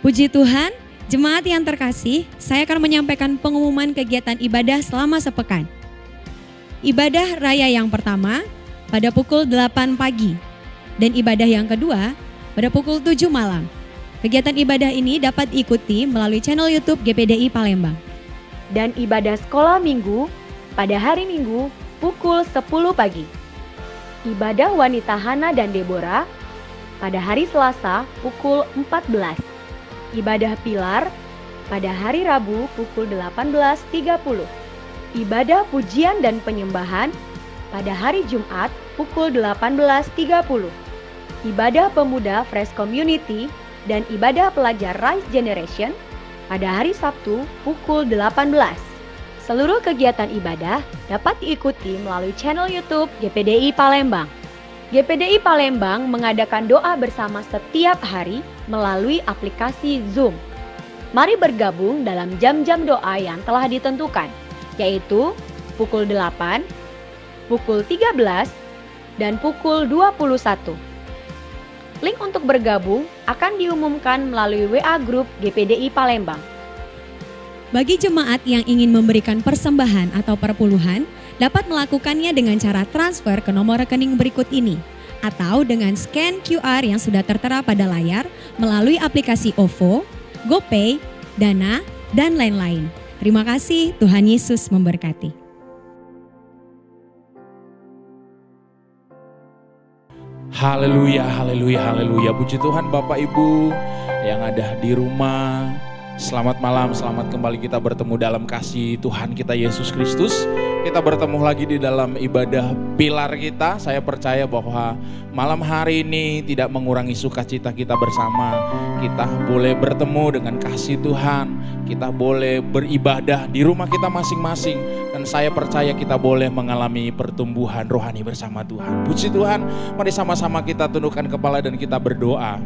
Puji Tuhan, jemaat yang terkasih, saya akan menyampaikan pengumuman kegiatan ibadah selama sepekan. Ibadah raya yang pertama pada pukul 8 pagi dan ibadah yang kedua pada pukul 7 malam. Kegiatan ibadah ini dapat diikuti melalui channel YouTube GPDI Palembang. Dan ibadah sekolah minggu pada hari Minggu pukul 10 pagi. Ibadah wanita Hana dan Deborah pada hari Selasa pukul 14. Ibadah Pilar pada hari Rabu pukul 18.30. Ibadah pujian dan penyembahan pada hari Jumat pukul 18.30. Ibadah pemuda Fresh Community dan ibadah pelajar Rise Generation pada hari Sabtu pukul 18. Seluruh kegiatan ibadah dapat diikuti melalui channel YouTube GPDI Palembang. GPDI Palembang mengadakan doa bersama setiap hari melalui aplikasi Zoom. Mari bergabung dalam jam-jam doa yang telah ditentukan, yaitu pukul 8, pukul 13, dan pukul 21. Link untuk bergabung akan diumumkan melalui WA Group GPDI Palembang. Bagi jemaat yang ingin memberikan persembahan atau perpuluhan, dapat melakukannya dengan cara transfer ke nomor rekening berikut ini atau dengan scan QR yang sudah tertera pada layar melalui aplikasi OVO, GoPay, Dana, dan lain-lain. Terima kasih, Tuhan Yesus memberkati. Haleluya, haleluya, haleluya. Puji Tuhan Bapak Ibu yang ada di rumah. Selamat malam, selamat kembali kita bertemu dalam kasih Tuhan kita Yesus Kristus. Kita bertemu lagi di dalam ibadah pilar kita. Saya percaya bahwa malam hari ini tidak mengurangi sukacita kita bersama. Kita boleh bertemu dengan kasih Tuhan. Kita boleh beribadah di rumah kita masing-masing. Dan saya percaya kita boleh mengalami pertumbuhan rohani bersama Tuhan. Puji Tuhan, mari sama-sama kita tundukkan kepala dan kita berdoa.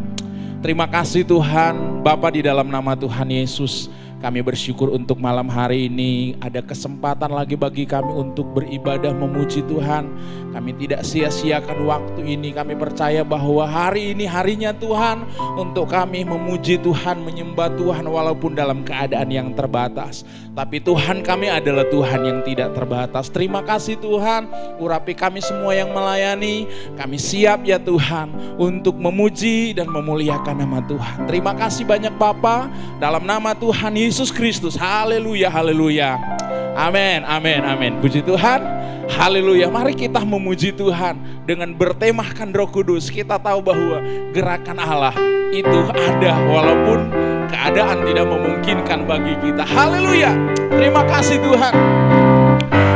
Terima kasih Tuhan, Bapa, di dalam nama Tuhan Yesus, kami bersyukur untuk malam hari ini ada kesempatan lagi bagi kami untuk beribadah memuji Tuhan. Kami tidak sia-siakan waktu ini, kami percaya bahwa hari ini harinya Tuhan untuk kami memuji Tuhan, menyembah Tuhan walaupun dalam keadaan yang terbatas. Tapi Tuhan kami adalah Tuhan yang tidak terbatas. Terima kasih Tuhan, urapi kami semua yang melayani. Kami siap ya Tuhan untuk memuji dan memuliakan nama Tuhan. Terima kasih banyak Bapa, dalam nama Tuhan Yesus Kristus. Haleluya, haleluya. Amin, amin, amin. Puji Tuhan. Haleluya. Mari kita memuji Tuhan dengan bertemahkan Roh Kudus. Kita tahu bahwa gerakan Allah itu ada walaupun keadaan tidak memungkinkan bagi kita. Haleluya. Terima kasih Tuhan.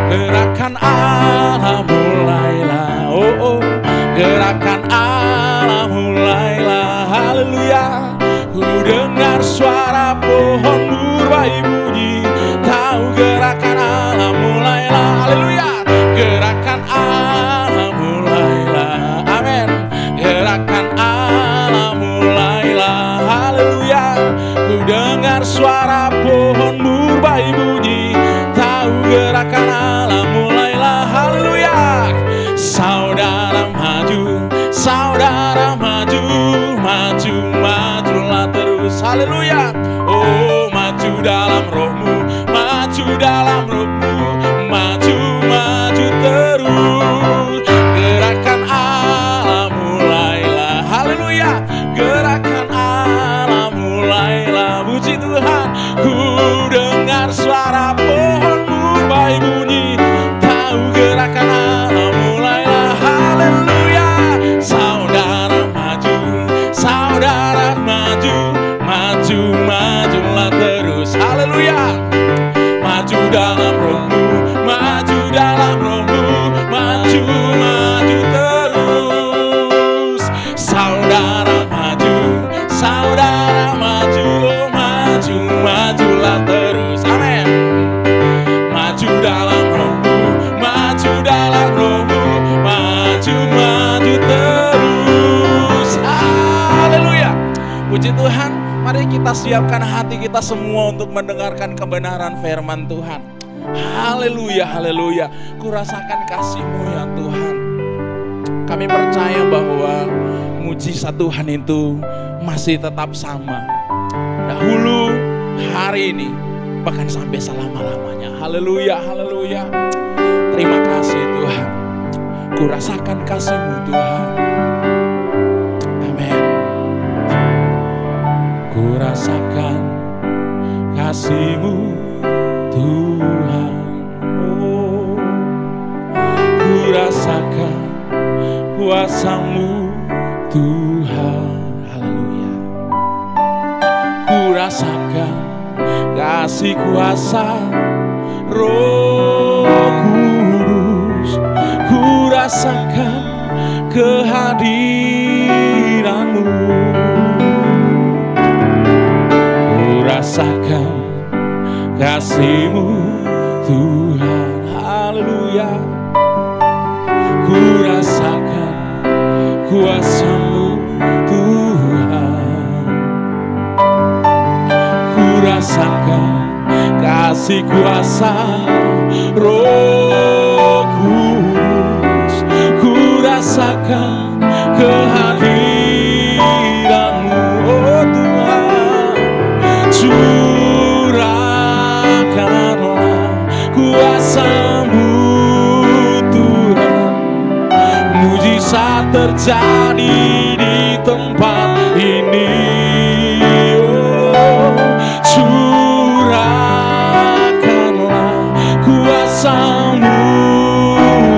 Gerakan Allah mulailah. Oh, oh. Gerakan Allah mulailah. Haleluya. Ku dengar suara pohon murbai bunyi. Tahu gerakan Allah mulailah. Haleluya. Gerakan Allah mulailah. Amin. Gerakan Allah mulailah. Haleluya. Ku dengar suara pohon murbai bunyi. Tahu gerakan Allah mulailah. Haleluya. Saudara maju, saudara maju, maju, majulah terus. Haleluya. Oh, maju dalam rohmu, maju dalam rohmu, maju, maju terus. Gerakan Allah mulailah. Haleluya. Gerakan Allah mulailah. Puji Tuhan. Ku dengar suara pohon murbai bunyi. Tahu gerakan Allah mulailah. Haleluya. Saudara maju, saudara maju, maju, majulah terus. Haleluya. Maju dalam rohmu, maju dalam rohmu, maju, maju terus. Saudara maju, saudara maju, oh, maju, majulah terus. Amin. Maju dalam rohmu, maju dalam rohmu, maju, maju terus. Haleluya. Puji Tuhan. Mari kita siapkan hati kita semua untuk mendengarkan kebenaran firman Tuhan. Haleluya, haleluya. Kurasakan kasih-Mu ya Tuhan. Kami percaya bahwa mujizat Tuhan itu masih tetap sama. dahulu, hari ini, bahkan sampai selama-lamanya. Haleluya, haleluya. Terima kasih Tuhan. Ku rasakan kasih-Mu Tuhan. Amin. Ku rasakan kasih-Mu Tuhan. Oh, ku rasakan kuasa-Mu Tuhan. Haleluya. Ku rasakan kasih kuasa Roh Kudus. Ku rasakan kehadiran-Mu. Ku rasakan kasih-Mu Tuhan. Haleluya. Ku rasakan kuasa-Mu Tuhan. Ku rasakan kasih kuasa Roh Kudus. Ku rasakan kehadiran-Mu, oh Tuhan. Curahkanlah kuasa-Mu Tuhan. Mujizat terjadi di tempat ini. Oh, curahkanlah kuasa-Mu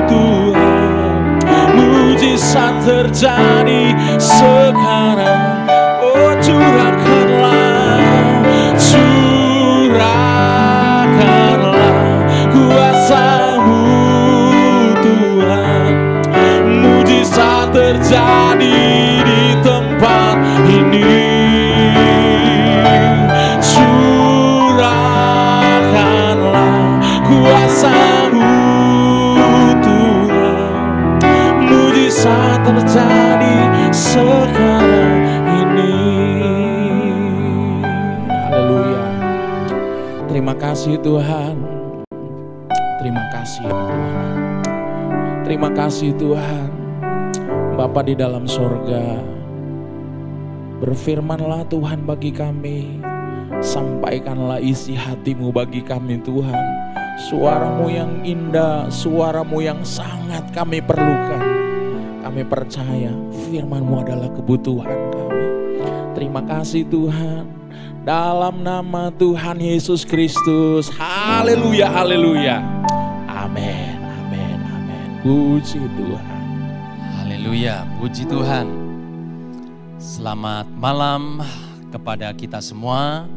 Tuhan. Mujizat terjadi sekarang. Oh, curahkanlah kuasa-Mu Tuhan. Mujizat terjadi di tempat ini. Curahkanlah kuasa-Mu Tuhan. Mujizat terjadi sekarang ini. Haleluya. Terima kasih Tuhan. Terima kasih Tuhan. Terima kasih Tuhan. Bapa di dalam sorga, berfirmanlah Tuhan bagi kami. Sampaikanlah isi hati-Mu bagi kami Tuhan. Suara-Mu yang indah, suara-Mu yang sangat kami perlukan. Kami percaya firman-Mu adalah kebutuhan kami. Terima kasih Tuhan. Dalam nama Tuhan Yesus Kristus. Haleluya, haleluya. Amin, amin, amin. Puji Tuhan. Haleluya, puji Tuhan. Selamat malam kepada kita semua.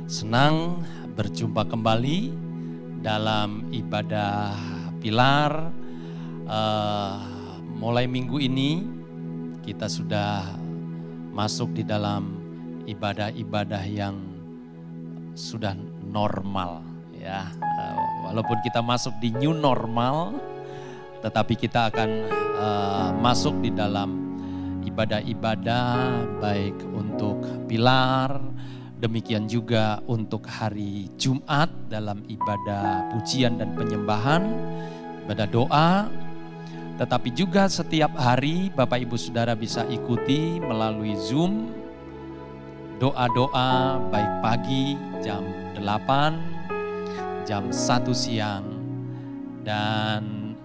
Senang berjumpa kembali dalam ibadah Pilar. Mulai minggu ini kita sudah masuk di dalam ibadah-ibadah yang sudah normal ya. Walaupun kita masuk di new normal, tetapi kita akan masuk di dalam ibadah-ibadah baik untuk Pilar, demikian juga untuk hari Jumat dalam ibadah pujian dan penyembahan, ibadah doa. Tetapi juga setiap hari Bapak Ibu Saudara bisa ikuti melalui Zoom doa-doa baik pagi jam 8, jam 1 siang, dan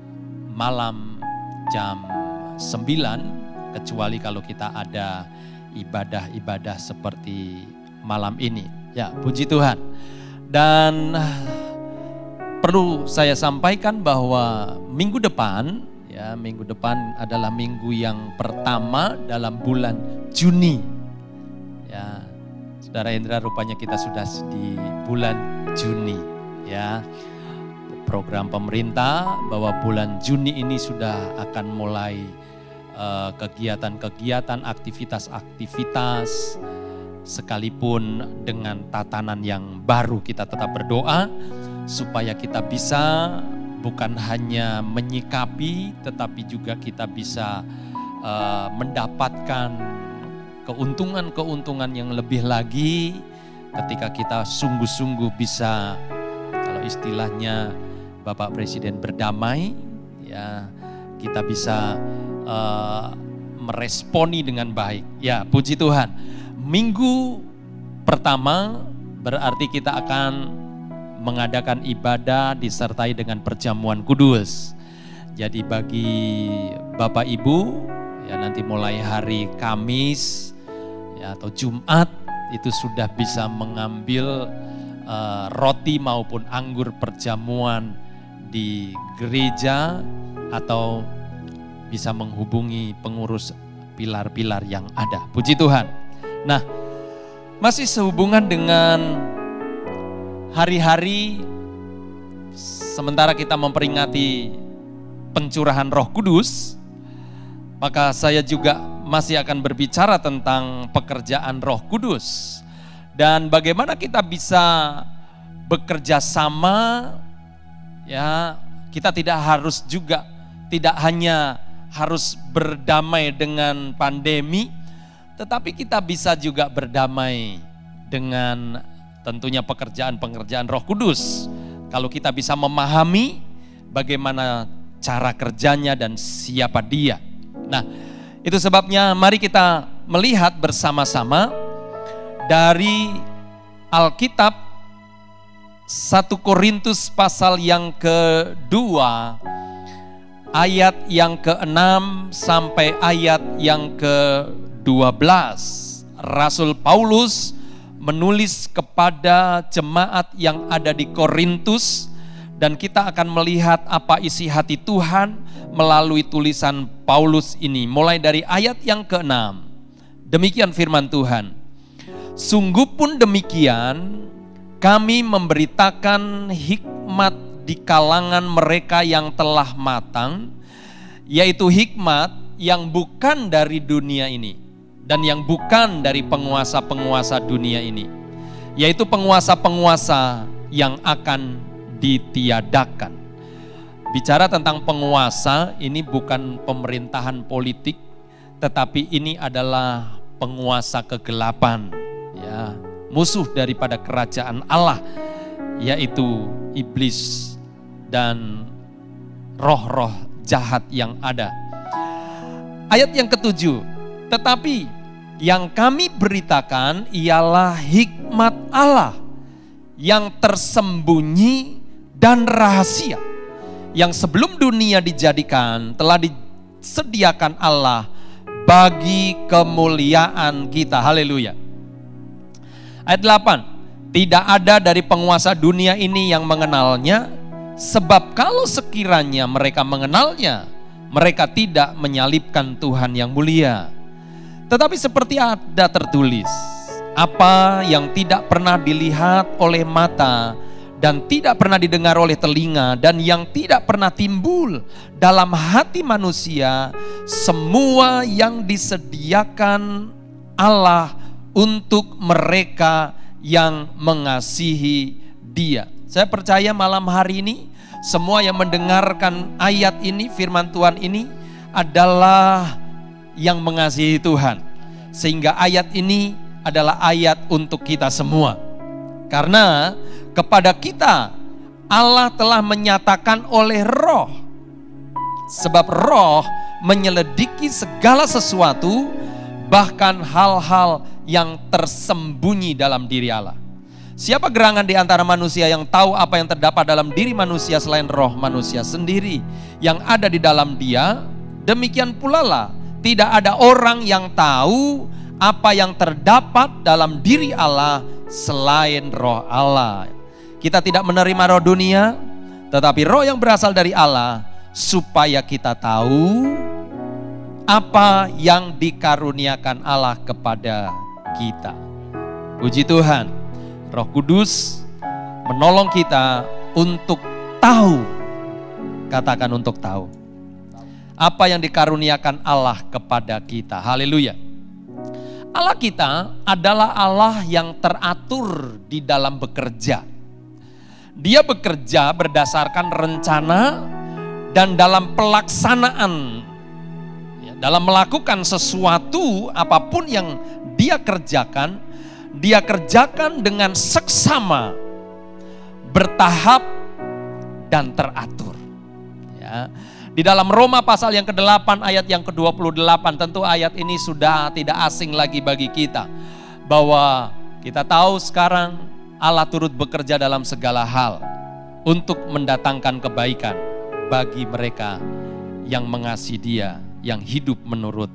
malam jam 9, kecuali kalau kita ada ibadah-ibadah seperti malam ini. Ya, puji Tuhan. Dan perlu saya sampaikan bahwa minggu depan adalah minggu yang pertama dalam bulan Juni. Ya, Saudara Hendra, rupanya kita sudah di bulan Juni. Ya, program pemerintah bahwa bulan Juni ini sudah akan mulai kegiatan-kegiatan, aktivitas-aktivitas, sekalipun dengan tatanan yang baru. Kita tetap berdoa supaya kita bisa bukan hanya menyikapi, tetapi juga kita bisa mendapatkan keuntungan-keuntungan yang lebih lagi ketika kita sungguh-sungguh bisa, kalau istilahnya Bapak Presiden, berdamai, ya, kita bisa meresponi dengan baik. Ya, puji Tuhan. Minggu pertama berarti kita akan mengadakan ibadah disertai dengan perjamuan kudus. Jadi bagi Bapak Ibu ya, nanti mulai hari Kamis ya, atau Jumat itu sudah bisa mengambil roti maupun anggur perjamuan di gereja atau bisa menghubungi pengurus pilar-pilar yang ada. Puji Tuhan. Nah, masih sehubungan dengan hari-hari sementara kita memperingati pencurahan Roh Kudus, maka saya juga masih akan berbicara tentang pekerjaan Roh Kudus dan bagaimana kita bisa bekerja sama. Ya, kita tidak hanya harus berdamai dengan pandemi, tetapi kita bisa juga berdamai dengan tentunya pekerjaan Roh Kudus. Kalau kita bisa memahami bagaimana cara kerjanya dan siapa dia. Nah, itu sebabnya mari kita melihat bersama-sama dari Alkitab 1 Korintus pasal yang kedua ayat yang ke-6 sampai ayat yang ke-12. Rasul Paulus menulis kepada jemaat yang ada di Korintus dan kita akan melihat apa isi hati Tuhan melalui tulisan Paulus ini. Mulai dari ayat yang ke-6. Demikian firman Tuhan. Sungguh pun demikian, kami memberitakan hikmat di kalangan mereka yang telah matang, yaitu hikmat yang bukan dari dunia ini dan yang bukan dari penguasa-penguasa dunia ini, yaitu penguasa-penguasa yang akan ditiadakan. Bicara tentang penguasa, ini bukan pemerintahan politik, tetapi ini adalah penguasa kegelapan, ya, musuh daripada kerajaan Allah, yaitu iblis dan roh-roh jahat yang ada. Ayat yang ke-7, tetapi yang kami beritakan ialah hikmat Allah yang tersembunyi dan rahasia, yang sebelum dunia dijadikan telah disediakan Allah bagi kemuliaan kita. Haleluya. Ayat 8, tidak ada dari penguasa dunia ini yang mengenalnya, sebab kalau sekiranya mereka mengenalnya, mereka tidak menyalibkan Tuhan yang mulia. Tetapi seperti ada tertulis, apa yang tidak pernah dilihat oleh mata dan tidak pernah didengar oleh telinga dan yang tidak pernah timbul dalam hati manusia, semua yang disediakan Allah untuk mereka yang mengasihi Dia. Saya percaya malam hari ini semua yang mendengarkan ayat ini, firman Tuhan ini adalah yang mengasihi Tuhan. Sehingga ayat ini adalah ayat untuk kita semua. Karena kepada kita Allah telah menyatakan oleh Roh. Sebab Roh menyelidiki segala sesuatu, bahkan hal-hal yang tersembunyi dalam diri Allah. Siapa gerangan di antara manusia yang tahu apa yang terdapat dalam diri manusia selain roh manusia sendiri yang ada di dalam dia? Demikian pula lah, tidak ada orang yang tahu apa yang terdapat dalam diri Allah selain roh Allah. Kita tidak menerima roh dunia, tetapi roh yang berasal dari Allah, supaya kita tahu apa yang dikaruniakan Allah kepada kita. Puji Tuhan, Roh Kudus menolong kita untuk tahu. Katakan untuk tahu apa yang dikaruniakan Allah kepada kita. Haleluya. Allah kita adalah Allah yang teratur di dalam bekerja. Dia bekerja berdasarkan rencana dan dalam pelaksanaan, dalam melakukan sesuatu apapun yang dia kerjakan dengan seksama, bertahap dan teratur. Ya. Di dalam Roma pasal yang ke-8 ayat yang ke-28, tentu ayat ini sudah tidak asing lagi bagi kita, bahwa Kita tahu sekarang Allah turut bekerja dalam segala hal untuk mendatangkan kebaikan bagi mereka yang mengasihi Dia, yang hidup menurut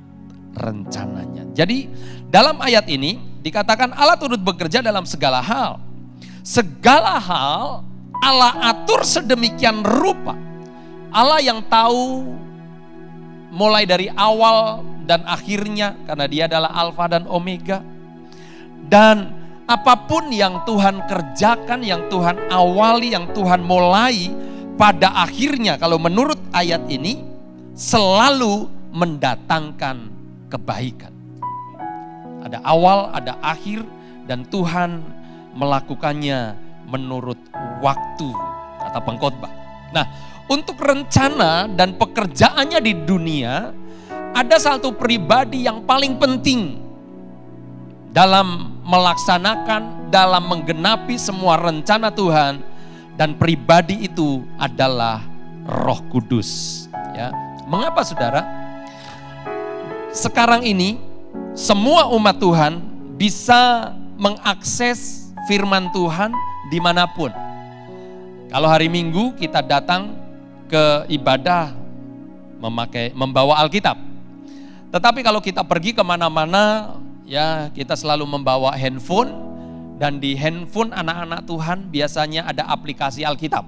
rencananya. Jadi dalam ayat ini dikatakan Allah turut bekerja dalam segala hal. Segala hal Allah atur sedemikian rupa. Allah yang tahu mulai dari awal dan akhirnya, karena Dia adalah Alfa dan Omega. Dan apapun yang Tuhan kerjakan, yang Tuhan awali, yang Tuhan mulai, pada akhirnya kalau menurut ayat ini selalu mendatangkan kebaikan. Ada awal, ada akhir, dan Tuhan melakukannya menurut waktu, kata pengkhotbah. Nah, untuk rencana dan pekerjaannya di dunia, ada satu pribadi yang paling penting dalam melaksanakan, dalam menggenapi semua rencana Tuhan, dan pribadi itu adalah Roh Kudus. Ya, mengapa saudara? Sekarang ini semua umat Tuhan bisa mengakses firman Tuhan dimanapun. Kalau hari Minggu kita datang ke ibadah membawa Alkitab. Tetapi kalau kita pergi kemana-mana, ya kita selalu membawa handphone, dan di handphone anak-anak Tuhan biasanya ada aplikasi Alkitab.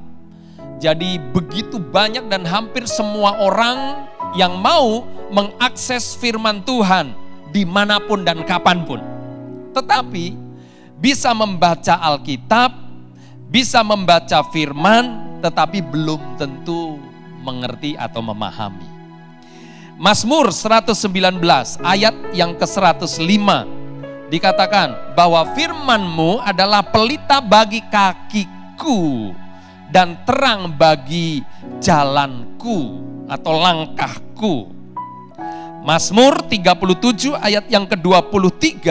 Jadi begitu banyak dan hampir semua orang yang mau mengakses firman Tuhan dimanapun dan kapanpun. Tetapi bisa membaca Alkitab, bisa membaca firman, tetapi belum tentu mengerti atau memahami. Mazmur 119 ayat yang ke-105 dikatakan bahwa firman-Mu adalah pelita bagi kakiku dan terang bagi jalanku atau langkahku. Mazmur 37 ayat yang ke-23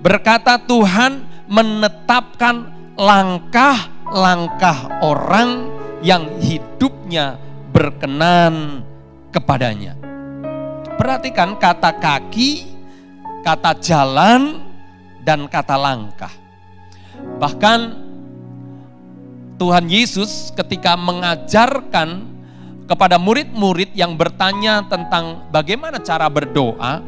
berkata Tuhan menetapkan langkah-langkah orang yang hidupnya berkenan kepadanya. Perhatikan kata kaki, kata jalan, dan kata langkah. Bahkan Tuhan Yesus ketika mengajarkan kepada murid-murid yang bertanya tentang bagaimana cara berdoa,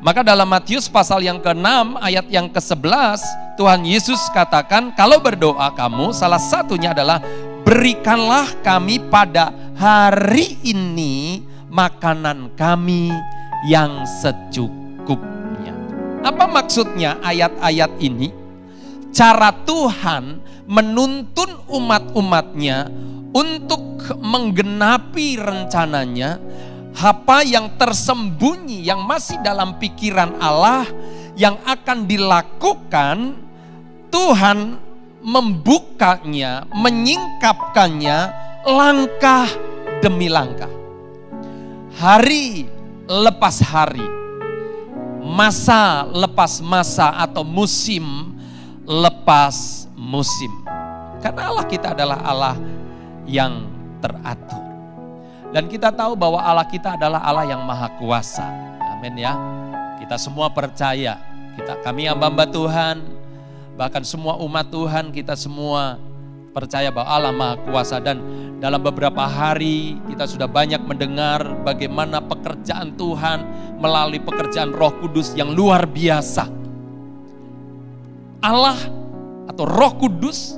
maka dalam Matius pasal yang ke-6 ayat yang ke-11 Tuhan Yesus katakan, kalau berdoa kamu salah satunya adalah berikanlah kami pada hari ini makanan kami yang secukupnya. Apa maksudnya ayat-ayat ini? Cara Tuhan menuntun umat-umatnya untuk menggenapi rencananya. Apa yang tersembunyi, yang masih dalam pikiran Allah, yang akan dilakukan, Tuhan membukanya, menyingkapkannya langkah demi langkah. Hari lepas hari, masa lepas masa, atau musim lepas musim. Karena Allah kita adalah Allah yang teratur. Dan kita tahu bahwa Allah kita adalah Allah yang maha kuasa. Amin ya. Kita semua percaya, kami hamba-hamba Tuhan, bahkan semua umat Tuhan, kita semua percaya bahwa Allah maha kuasa. Dan dalam beberapa hari kita sudah banyak mendengar bagaimana pekerjaan Tuhan melalui pekerjaan Roh Kudus yang luar biasa. Allah atau Roh Kudus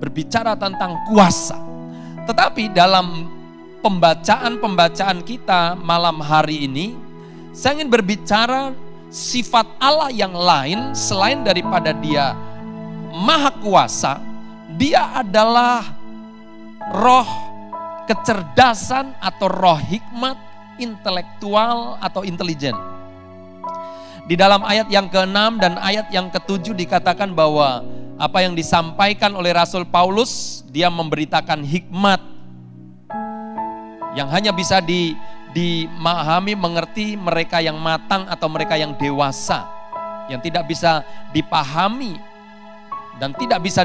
berbicara tentang kuasa. Tetapi dalam pembacaan kita malam hari ini, saya ingin berbicara sifat Allah yang lain selain daripada Dia maha kuasa. Dia adalah roh kecerdasan atau roh hikmat, intelektual atau intelijen. Di dalam ayat yang ke-6 dan ayat yang ke-7 dikatakan bahwa apa yang disampaikan oleh Rasul Paulus, dia memberitakan hikmat yang hanya bisa dimahami, mengerti mereka yang matang atau mereka yang dewasa, yang tidak bisa dipahami dan tidak bisa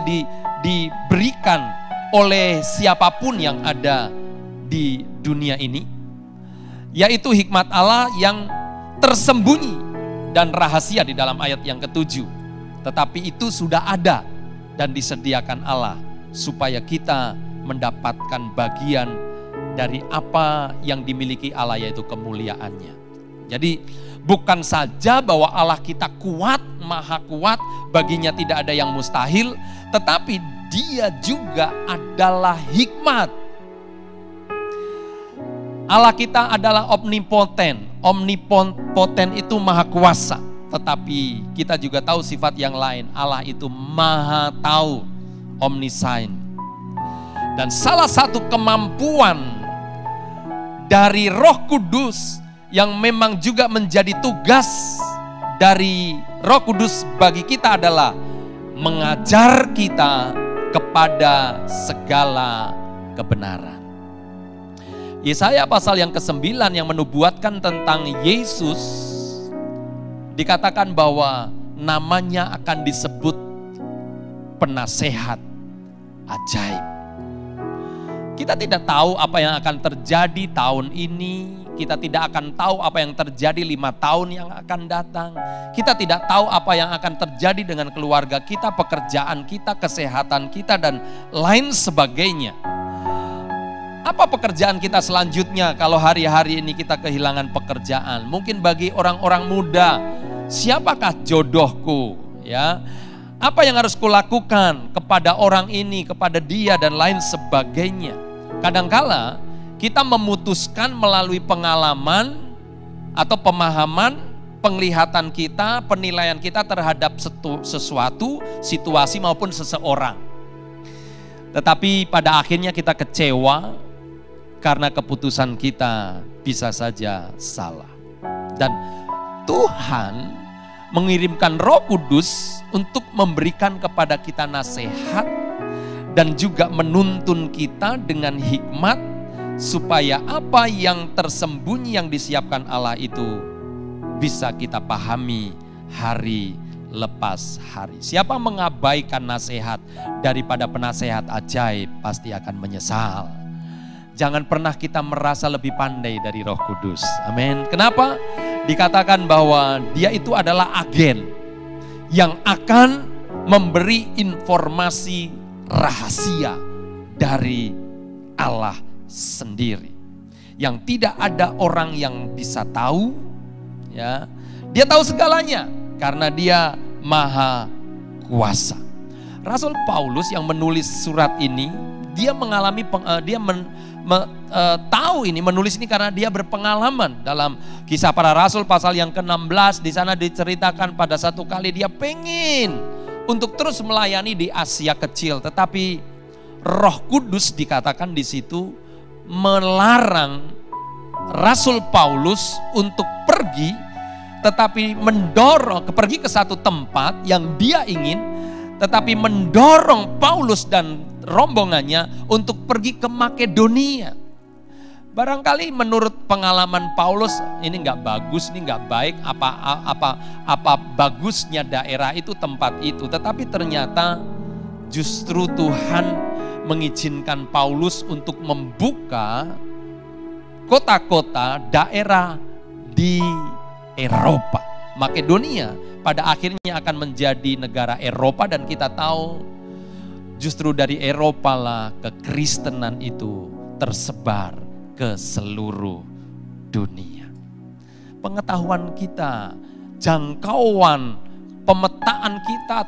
diberikan oleh siapapun yang ada di dunia ini, yaitu hikmat Allah yang tersembunyi dan rahasia di dalam ayat yang ke-7. Tetapi itu sudah ada dan disediakan Allah supaya kita mendapatkan bagian dari apa yang dimiliki Allah, yaitu kemuliaannya. Jadi bukan saja bahwa Allah kita kuat, maha kuat, baginya tidak ada yang mustahil, tetapi Dia juga adalah hikmat. Allah kita adalah omnipoten. Omnipoten itu maha kuasa. Tetapi kita juga tahu sifat yang lain. Allah itu maha tahu, omniscient. Dan salah satu kemampuan dari Roh Kudus yang memang juga menjadi tugas dari Roh Kudus bagi kita adalah mengajar kita kepada segala kebenaran. Yesaya pasal yang ke-9 yang menubuatkan tentang Yesus, dikatakan bahwa namanya akan disebut penasehat ajaib. Kita tidak tahu apa yang akan terjadi tahun ini. Kita tidak akan tahu apa yang terjadi 5 tahun yang akan datang. Kita tidak tahu apa yang akan terjadi dengan keluarga kita, pekerjaan kita, kesehatan kita, dan lain sebagainya. Apa pekerjaan kita selanjutnya kalau hari-hari ini kita kehilangan pekerjaan? Mungkin bagi orang-orang muda, siapakah jodohku? Ya, apa yang harus kulakukan kepada orang ini, kepada dia, dan lain sebagainya. Kadangkala kita memutuskan melalui pengalaman atau pemahaman, penglihatan kita, penilaian kita terhadap sesuatu, situasi maupun seseorang. Tetapi pada akhirnya kita kecewa karena keputusan kita bisa saja salah. Dan Tuhan mengirimkan Roh Kudus untuk memberikan kepada kita nasihat dan juga menuntun kita dengan hikmat supaya apa yang tersembunyi yang disiapkan Allah itu bisa kita pahami hari lepas hari. Siapa mengabaikan nasihat daripada penasehat ajaib pasti akan menyesal. Jangan pernah kita merasa lebih pandai dari Roh Kudus. Amin. Kenapa? Dikatakan bahwa Dia itu adalah agen yang akan memberi informasi rahasia dari Allah sendiri, yang tidak ada orang yang bisa tahu. Ya, Dia tahu segalanya karena Dia maha kuasa. Rasul Paulus yang menulis surat ini, dia mengalami tahu ini, menulis ini karena dia berpengalaman. Dalam Kisah Para Rasul pasal yang ke-16, di sana diceritakan pada satu kali dia pengen untuk terus melayani di Asia Kecil, tetapi Roh Kudus dikatakan di situ melarang Rasul Paulus untuk pergi, tetapi pergi ke satu tempat yang dia ingin, tetapi mendorong Paulus dan rombongannya untuk pergi ke Makedonia. Barangkali menurut pengalaman Paulus, ini nggak bagus, ini nggak baik, apa bagusnya daerah itu, tempat itu. Tetapi ternyata justru Tuhan mengizinkan Paulus untuk membuka kota-kota daerah di Eropa. Makedonia pada akhirnya akan menjadi negara Eropa, dan kita tahu justru dari Eropa lah kekristenan itu tersebar ke seluruh dunia. Pengetahuan kita, jangkauan, pemetaan kita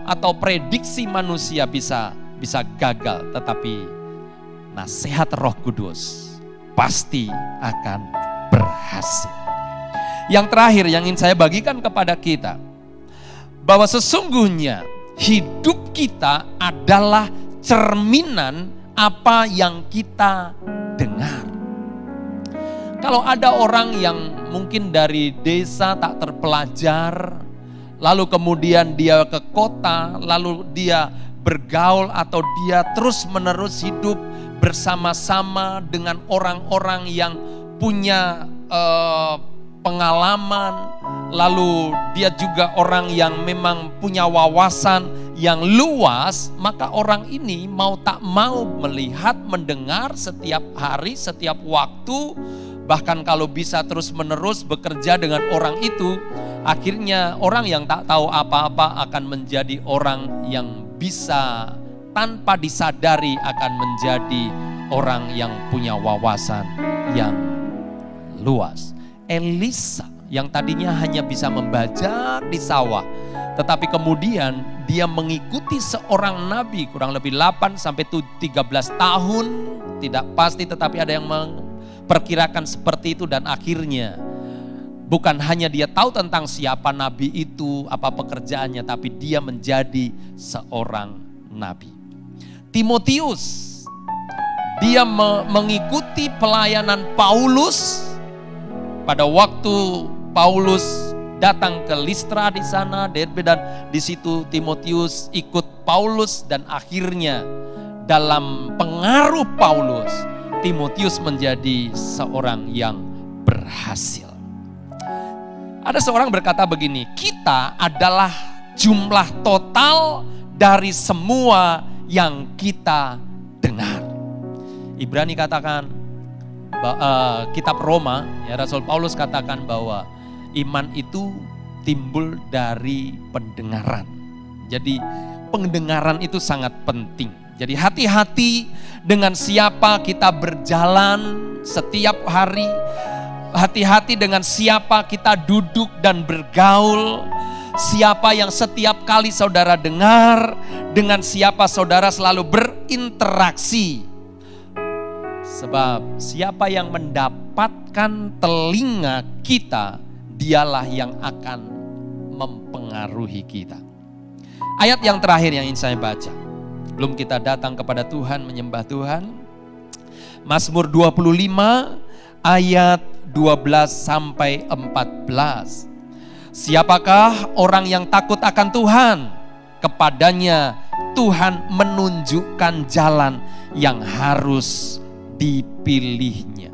atau prediksi manusia bisa gagal, tetapi nasihat Roh Kudus pasti akan berhasil. Yang terakhir yang ingin saya bagikan kepada kita, bahwa sesungguhnya hidup kita adalah cerminan apa yang kita dengar. Kalau ada orang yang mungkin dari desa tak terpelajar, lalu kemudian dia ke kota, lalu dia bergaul atau dia terus-menerus hidup bersama-sama dengan orang-orang yang punya pengalaman, lalu dia juga orang yang memang punya wawasan yang luas, maka orang ini mau tak mau melihat, mendengar setiap hari, setiap waktu, bahkan kalau bisa terus-menerus bekerja dengan orang itu, Akhirnya orang yang tak tahu apa-apa akan menjadi orang yang bisa tanpa disadari akan menjadi orang yang punya wawasan yang luas. Elisa yang tadinya hanya bisa membajak di sawah, tetapi kemudian dia mengikuti seorang nabi kurang lebih 8 sampai 13 tahun, tidak pasti tetapi ada yang memperkirakan seperti itu, dan akhirnya bukan hanya dia tahu tentang siapa nabi itu, apa pekerjaannya, tapi dia menjadi seorang nabi. Timotius, dia mengikuti pelayanan Paulus pada waktu Paulus datang ke Listra di sana, Derbe, dan di situ Timotius ikut Paulus, dan akhirnya dalam pengaruh Paulus, Timotius menjadi seorang yang berhasil. Ada seorang berkata begini, kita adalah jumlah total dari semua yang kita dengar. Ibrani katakan, kitab Roma, ya, Rasul Paulus katakan bahwa iman itu timbul dari pendengaran. Jadi pendengaran itu sangat penting. Jadi hati-hati dengan siapa kita berjalan setiap hari. Hati-hati dengan siapa kita duduk dan bergaul. Siapa yang setiap kali saudara dengar, dengan siapa saudara selalu berinteraksi. Sebab siapa yang mendapatkan telinga kita, dialah yang akan mempengaruhi kita. Ayat yang terakhir yang ingin saya baca, belum kita datang kepada Tuhan, menyembah Tuhan. Mazmur 25 ayat 12 sampai 14. Siapakah orang yang takut akan Tuhan? Kepadanya Tuhan menunjukkan jalan yang harus dipilihnya.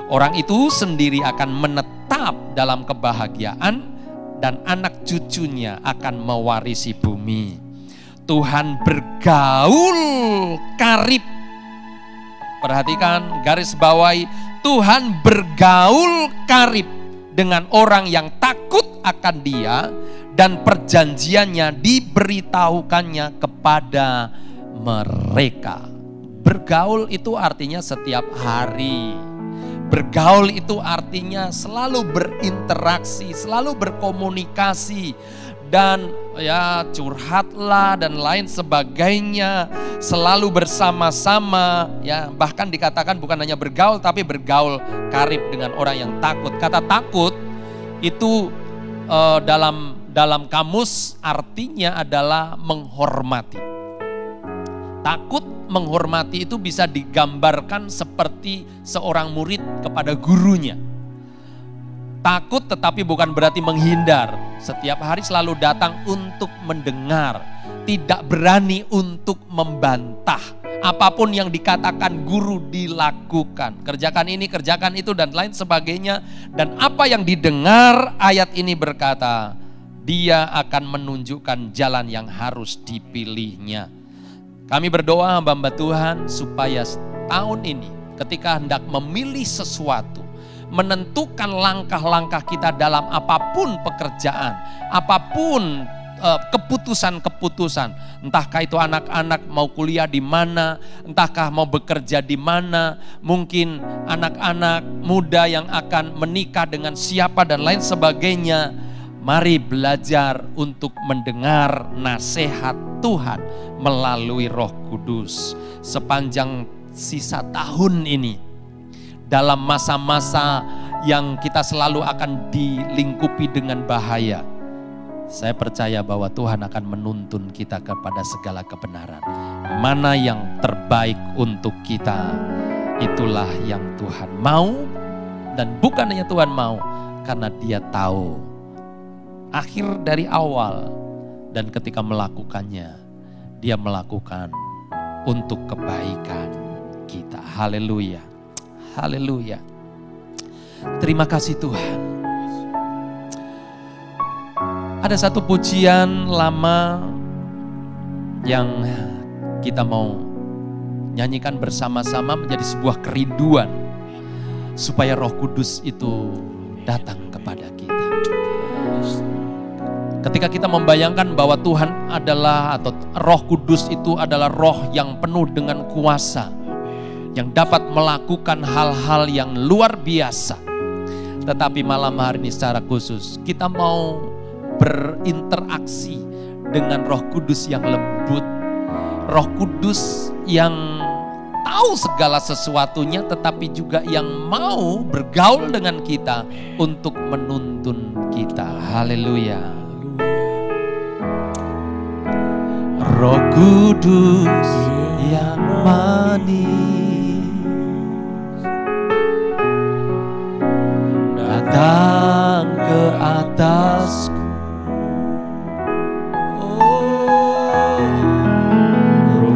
Orang itu sendiri akan menetap dalam kebahagiaan, dan anak cucunya akan mewarisi bumi. Tuhan bergaul karib. Perhatikan, garis bawahi, Tuhan bergaul karib dengan orang yang takut akan Dia, dan perjanjiannya diberitahukannya kepada mereka. Bergaul itu artinya setiap hari. Bergaul itu artinya selalu berinteraksi, selalu berkomunikasi, dan ya curhatlah dan lain sebagainya, selalu bersama-sama, ya, bahkan dikatakan bukan hanya bergaul tapi bergaul karib dengan orang yang takut. Kata takut itu dalam kamus artinya adalah menghormati. Takut menghormati itu bisa digambarkan seperti seorang murid kepada gurunya. Takut tetapi bukan berarti menghindar. Setiap hari selalu datang untuk mendengar, tidak berani untuk membantah. Apapun yang dikatakan guru dilakukan. Kerjakan ini, kerjakan itu, dan lain sebagainya. Dan apa yang didengar, ayat ini berkata, Dia akan menunjukkan jalan yang harus dipilihnya. Kami berdoa hamba-hamba Tuhan supaya tahun ini ketika hendak memilih sesuatu, menentukan langkah-langkah kita dalam apapun pekerjaan, apapun keputusan-keputusan, entahkah itu anak-anak mau kuliah di mana, entahkah mau bekerja di mana, mungkin anak-anak muda yang akan menikah dengan siapa dan lain sebagainya. Mari belajar untuk mendengar nasihat Tuhan melalui Roh Kudus sepanjang sisa tahun ini. Dalam masa-masa yang kita selalu akan dilingkupi dengan bahaya, saya percaya bahwa Tuhan akan menuntun kita kepada segala kebenaran. Mana yang terbaik untuk kita, itulah yang Tuhan mau. Dan bukan hanya Tuhan mau, karena Dia tahu akhir dari awal, dan ketika melakukannya, Dia melakukan untuk kebaikan kita. Haleluya, haleluya. Terima kasih Tuhan. Ada satu pujian lama yang kita mau nyanyikan bersama-sama, menjadi sebuah kerinduan supaya Roh Kudus itu datang kepada kita. Ketika kita membayangkan bahwa Tuhan adalah, atau Roh Kudus itu adalah roh yang penuh dengan kuasa, yang dapat melakukan hal-hal yang luar biasa. Tetapi malam hari ini secara khusus kita mau berinteraksi dengan Roh Kudus yang lembut, Roh Kudus yang tahu segala sesuatunya, tetapi juga yang mau bergaul dengan kita untuk menuntun kita. Haleluya. Roh Kudus yang manis datang ke atasku. Oh,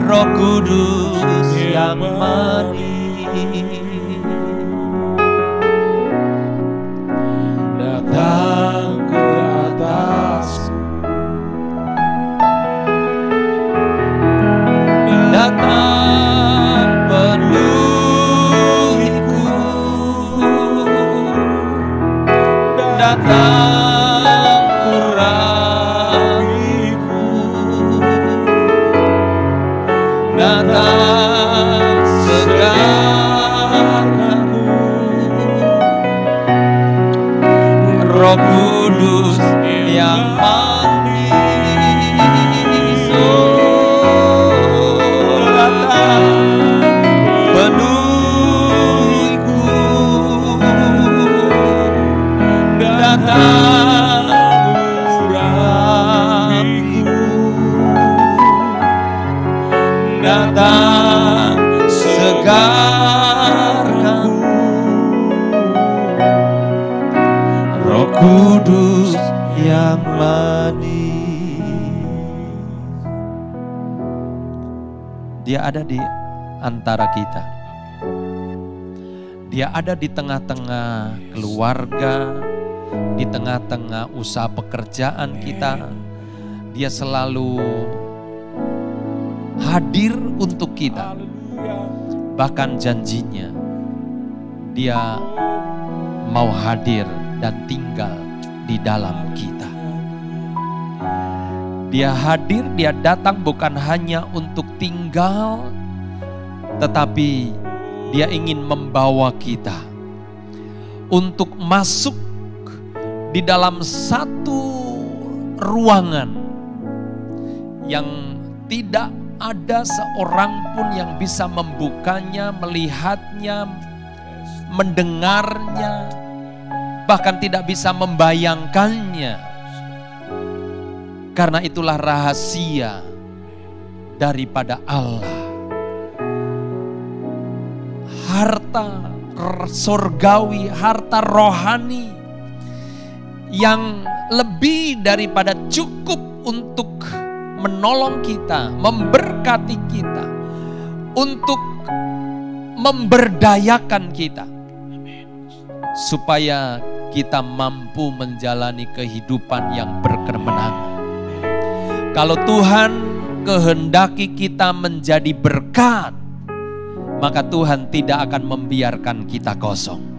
Roh Kudus yang manis datang ke atasku. Datang penuhiku, datang urapiku, datang segarkanku. Roh Kudus yang manis, datang penuhiku, datang urapiku, datang segarkanku. Roh Kudus yang manis, Dia ada di antara kita. Dia ada di tengah-tengah keluarga, di tengah-tengah usaha pekerjaan kita. Dia selalu hadir untuk kita. Bahkan janjinya, Dia mau hadir dan tinggal di dalam kita. Dia hadir, Dia datang bukan hanya untuk tinggal, tetapi Dia ingin membawa kita untuk masuk di dalam satu ruangan yang tidak ada seorang pun yang bisa membukanya, melihatnya, mendengarnya, bahkan tidak bisa membayangkannya. Karena itulah rahasia daripada Allah. Harta surgawi, harta rohani yang lebih daripada cukup untuk menolong kita, memberkati kita, untuk memberdayakan kita, supaya kita mampu menjalani kehidupan yang berkemenangan. Kalau Tuhan kehendaki kita menjadi berkat, maka Tuhan tidak akan membiarkan kita kosong.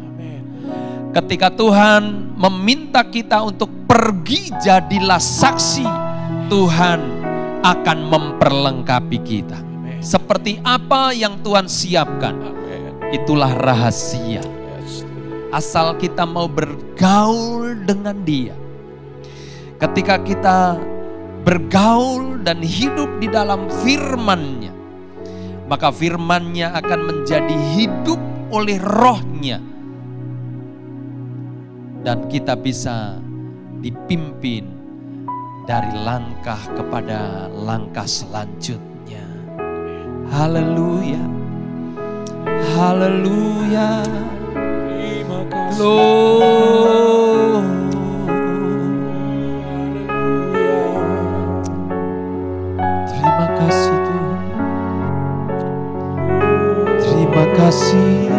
Ketika Tuhan meminta kita untuk pergi jadilah saksi, Tuhan akan memperlengkapi kita. Seperti apa yang Tuhan siapkan, itulah rahasia. Asal kita mau bergaul dengan Dia. Ketika kita bergaul dan hidup di dalam firman-Nya, maka firman-Nya akan menjadi hidup oleh Roh-Nya. Dan kita bisa dipimpin dari langkah kepada langkah selanjutnya. Haleluya. Haleluya. Lord. Terima kasih Tuhan. Terima kasih.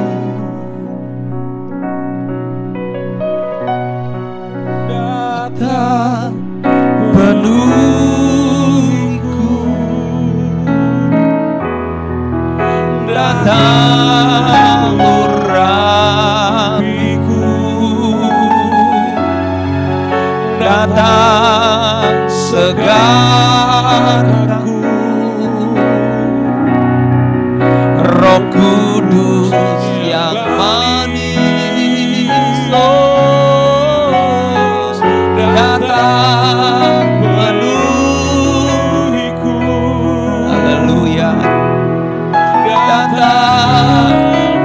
Datang penuhiku, datang urapiku, datang cintaku, Roh Kudus yang manis, oh, datang memenuhiku. Haleluya. Datang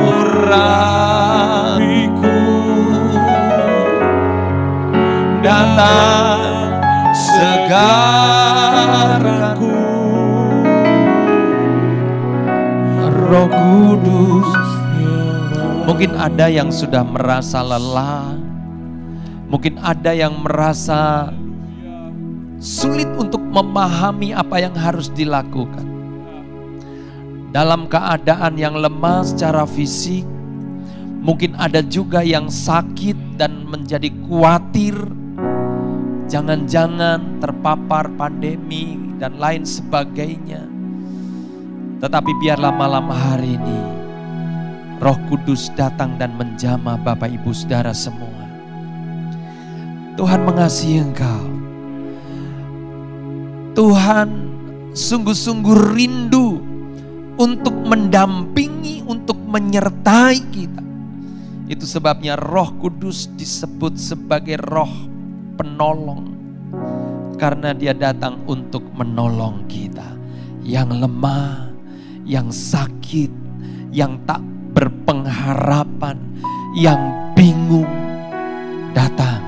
urapiku, datang segarkanku. Roh Kudus. Mungkin ada yang sudah merasa lelah, mungkin ada yang merasa sulit untuk memahami apa yang harus dilakukan. Dalam keadaan yang lemah secara fisik, mungkin ada juga yang sakit dan menjadi khawatir, jangan-jangan terpapar pandemi dan lain sebagainya. Tetapi biarlah malam hari ini Roh Kudus datang dan menjamah Bapak Ibu Saudara semua. Tuhan mengasihi engkau. Tuhan sungguh-sungguh rindu untuk mendampingi, untuk menyertai kita. Itu sebabnya Roh Kudus disebut sebagai Roh Penolong, karena Dia datang untuk menolong kita yang lemah, yang sakit, yang tak berpengharapan, yang bingung. Datang,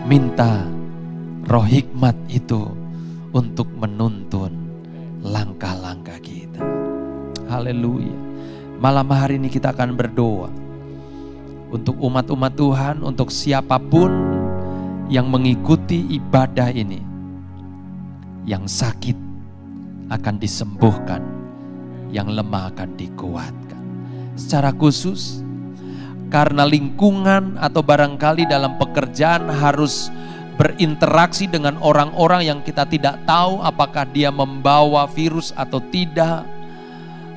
minta Roh hikmat itu untuk menuntun langkah-langkah kita. Haleluya. Malam hari ini kita akan berdoa untuk umat-umat Tuhan, untuk siapapun yang mengikuti ibadah ini. Yang sakit akan disembuhkan, yang lemah akan dikuatkan. Secara khusus karena lingkungan atau barangkali dalam pekerjaan harus berinteraksi dengan orang-orang yang kita tidak tahu apakah dia membawa virus atau tidak.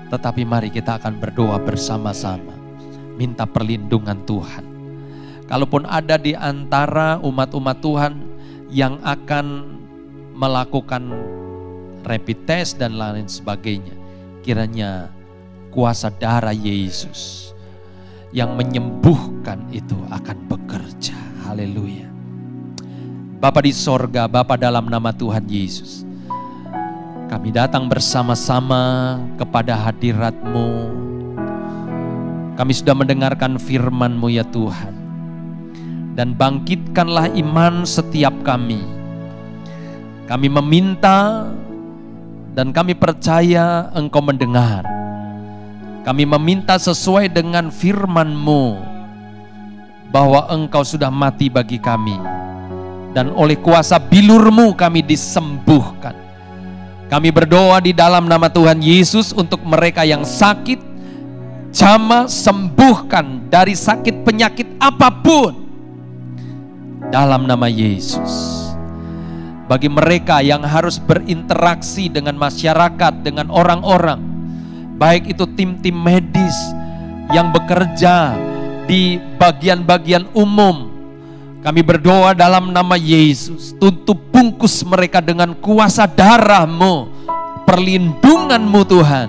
Tetapi mari kita akan berdoa bersama-sama, minta perlindungan Tuhan. Kalaupun ada di antara umat-umat Tuhan yang akan melakukan rapid test dan lain sebagainya, kiranya kuasa darah Yesus yang menyembuhkan itu akan bekerja. Haleluya. Bapa di sorga, Bapa dalam nama Tuhan Yesus, kami datang bersama-sama kepada hadirat-Mu. Kami sudah mendengarkan firman-Mu ya Tuhan. Dan bangkitkanlah iman setiap kami. Kami meminta dan kami percaya Engkau mendengar. Kami meminta sesuai dengan firman-Mu bahwa Engkau sudah mati bagi kami. Dan oleh kuasa bilur-Mu kami disembuhkan. Kami berdoa di dalam nama Tuhan Yesus untuk mereka yang sakit, jamah sembuhkan dari sakit penyakit apapun. Dalam nama Yesus. Bagi mereka yang harus berinteraksi dengan masyarakat, dengan orang-orang, baik itu tim-tim medis yang bekerja di bagian-bagian umum, kami berdoa dalam nama Yesus, tutup bungkus mereka dengan kuasa darah-Mu, perlindungan-Mu Tuhan,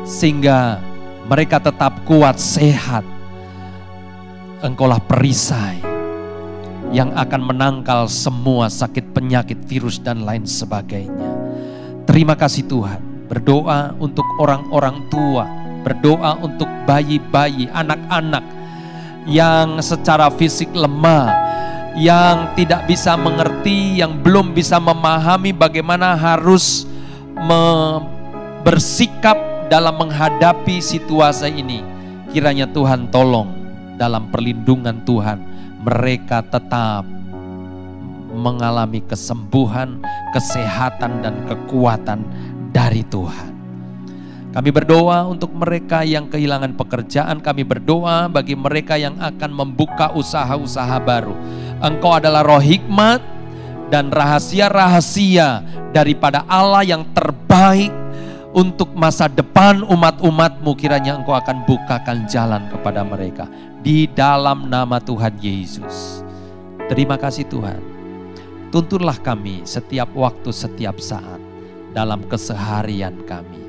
sehingga mereka tetap kuat, sehat. Engkaulah perisai yang akan menangkal semua sakit penyakit, virus dan lain sebagainya. Terima kasih Tuhan. Berdoa untuk orang-orang tua, berdoa untuk bayi-bayi, anak-anak yang secara fisik lemah, yang tidak bisa mengerti, yang belum bisa memahami bagaimana harus bersikap dalam menghadapi situasi ini. Kiranya Tuhan tolong dalam perlindungan Tuhan, mereka tetap mengalami kesembuhan, kesehatan dan kekuatan dari Tuhan. Kami berdoa untuk mereka yang kehilangan pekerjaan. Kami berdoa bagi mereka yang akan membuka usaha-usaha baru. Engkau adalah Roh hikmat dan rahasia-rahasia daripada Allah yang terbaik untuk masa depan umat-umat-Mu. Kiranya Engkau akan bukakan jalan kepada mereka di dalam nama Tuhan Yesus. Terima kasih Tuhan. Tuntunlah kami setiap waktu, setiap saat. dalam keseharian kami.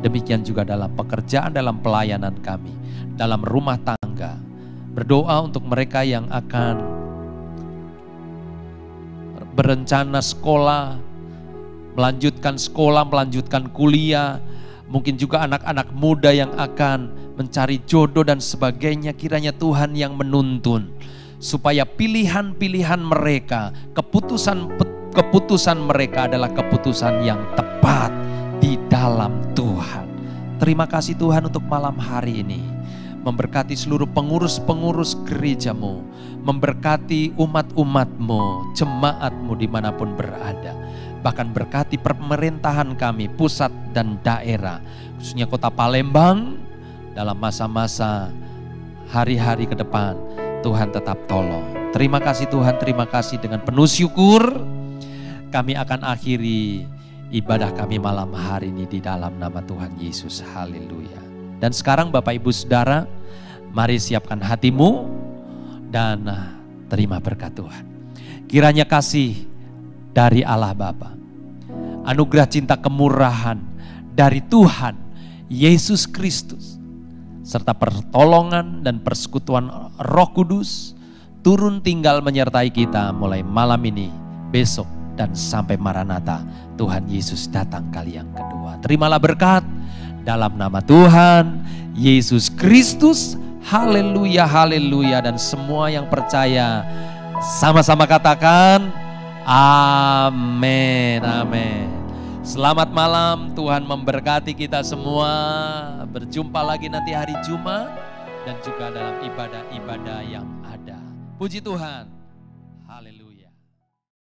Demikian juga dalam pekerjaan, dalam pelayanan kami, dalam rumah tangga. Berdoa untuk mereka yang akan berencana sekolah, melanjutkan kuliah. Mungkin juga anak-anak muda yang akan mencari jodoh dan sebagainya. Kiranya Tuhan yang menuntun supaya pilihan-pilihan mereka, keputusan mereka adalah keputusan yang tepat di dalam Tuhan. Terima kasih Tuhan untuk malam hari ini. Memberkati seluruh pengurus-pengurus gerejamu, memberkati umat-umatmu, jemaatmu dimanapun berada. Bahkan berkati pemerintahan kami, pusat dan daerah, khususnya kota Palembang, dalam masa-masa hari-hari ke depan. Tuhan tetap tolong. Terima kasih Tuhan, terima kasih. Dengan penuh syukur kami akan akhiri ibadah kami malam hari ini di dalam nama Tuhan Yesus. Haleluya. Dan sekarang Bapak Ibu Saudara, mari siapkan hatimu dan terima berkat Tuhan. Kiranya kasih dari Allah Bapa, anugerah cinta kemurahan dari Tuhan Yesus Kristus, serta pertolongan dan persekutuan Roh Kudus turun tinggal menyertai kita mulai malam ini, besok, dan sampai Maranatha Tuhan Yesus datang kali yang kedua. Terimalah berkat dalam nama Tuhan Yesus Kristus. Haleluya, haleluya. Dan semua yang percaya sama-sama katakan amin, amin. Selamat malam, Tuhan memberkati kita semua. Berjumpa lagi nanti hari Jumat dan juga dalam ibadah-ibadah yang ada. Puji Tuhan.